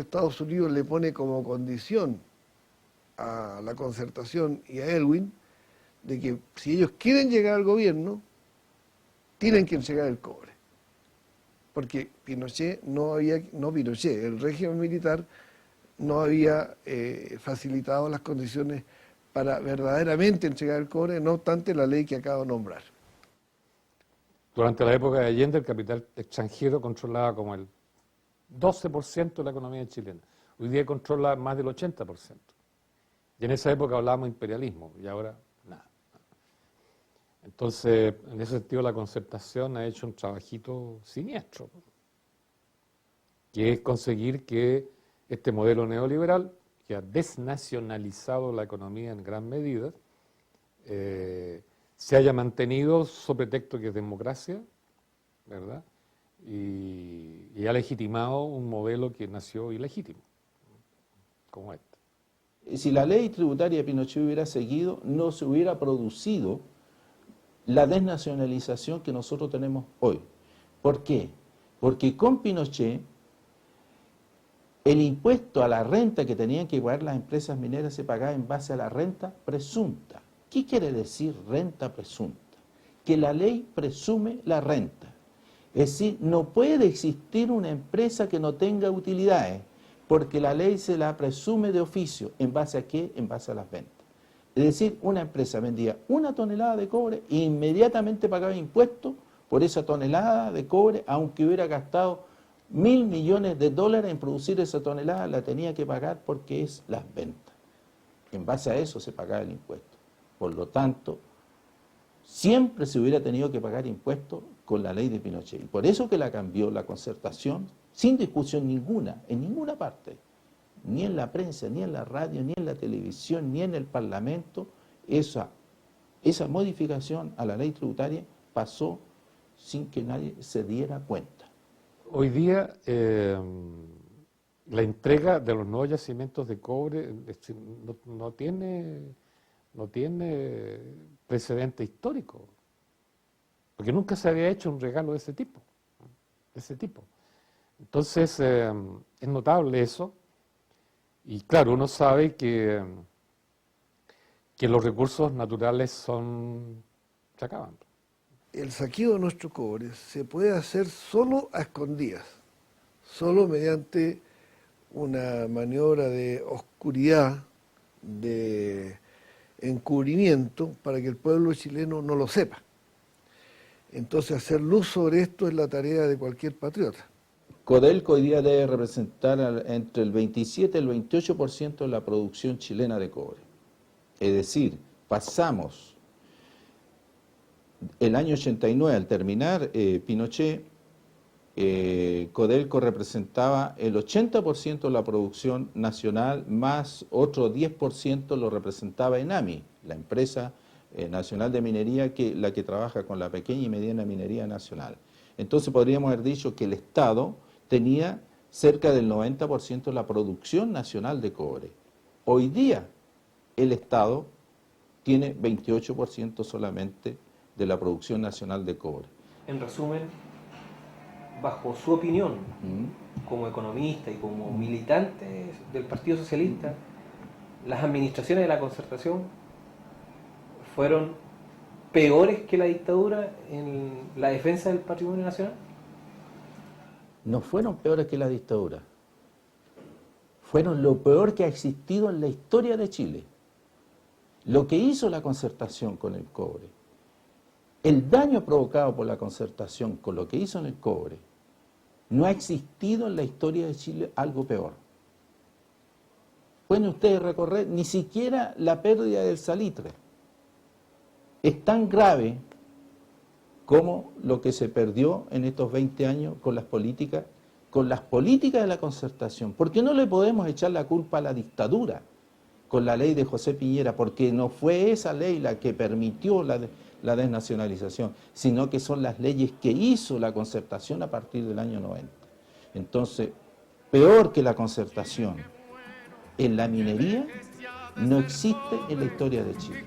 Estados Unidos le pone como condición a la Concertación y a Elwin de que si ellos quieren llegar al gobierno, tienen que entregar el cobre. Porque Pinochet Pinochet, el régimen militar no había facilitado las condiciones para verdaderamente entregar el cobre, no obstante la ley que acabo de nombrar. Durante la época de Allende, el capital extranjero controlaba como el 12% de la economía chilena. Hoy día controla más del 80%. Y en esa época hablábamos de imperialismo, y ahora nada. Entonces, en ese sentido, la Concertación ha hecho un trabajito siniestro, que es conseguir que este modelo neoliberal, que ha desnacionalizado la economía en gran medida, se haya mantenido sobre pretexto que es democracia, ¿verdad? Y ha legitimado un modelo que nació ilegítimo, como este. Si la ley tributaria de Pinochet hubiera seguido, no se hubiera producido la desnacionalización que nosotros tenemos hoy. ¿Por qué? Porque con Pinochet el impuesto a la renta que tenían que pagar las empresas mineras se pagaba en base a la renta presunta. ¿Qué quiere decir renta presunta? Que la ley presume la renta. Es decir, no puede existir una empresa que no tenga utilidades, porque la ley se la presume de oficio. ¿En base a qué? En base a las ventas. Es decir, una empresa vendía 1 tonelada de cobre e inmediatamente pagaba impuestos por esa tonelada de cobre, aunque hubiera gastado $1.000 millones en producir esa tonelada, la tenía que pagar porque es las ventas. En base a eso se pagaba el impuesto. Por lo tanto, siempre se hubiera tenido que pagar impuestos con la ley de Pinochet. Y por eso que la cambió la Concertación, sin discusión ninguna, en ninguna parte, ni en la prensa, ni en la radio, ni en la televisión, ni en el Parlamento, esa modificación a la ley tributaria pasó sin que nadie se diera cuenta. Hoy día, la entrega de los nuevos yacimientos de cobre no tiene precedente histórico, porque nunca se había hecho un regalo de ese tipo. Entonces, es notable eso, y claro, uno sabe que los recursos naturales se acaban. El saqueo de nuestro cobre se puede hacer solo a escondidas, solo mediante una maniobra de oscuridad, de encubrimiento, para que el pueblo chileno no lo sepa. Entonces, hacer luz sobre esto es la tarea de cualquier patriota. Codelco hoy día debe representar entre el 27 y el 28% de la producción chilena de cobre. Es decir, pasamos el año 89, al terminar Pinochet, Codelco representaba el 80% de la producción nacional, más otro 10% lo representaba ENAMI, la empresa nacional de minería, la que trabaja con la pequeña y mediana minería nacional. Entonces podríamos haber dicho que el Estado tenía cerca del 90% de la producción nacional de cobre. Hoy día el Estado tiene 28% solamente de la producción nacional de cobre. En resumen, bajo su opinión, como economista y como militante del Partido Socialista, las administraciones de la Concertación fueron peores que la dictadura en la defensa del patrimonio nacional. No fueron peores que la dictadura, fueron lo peor que ha existido en la historia de Chile. Lo que hizo la Concertación con el cobre, el daño provocado por la Concertación con lo que hizo en el cobre, no ha existido en la historia de Chile algo peor. Pueden ustedes recorrer ni siquiera la pérdida del salitre. Es tan grave como lo que se perdió en estos 20 años con las políticas de la Concertación. Porque no le podemos echar la culpa a la dictadura con la ley de José Piñera, porque no fue esa ley la que permitió la desnacionalización, sino que son las leyes que hizo la Concertación a partir del año 90. Entonces, peor que la Concertación en la minería no existe en la historia de Chile.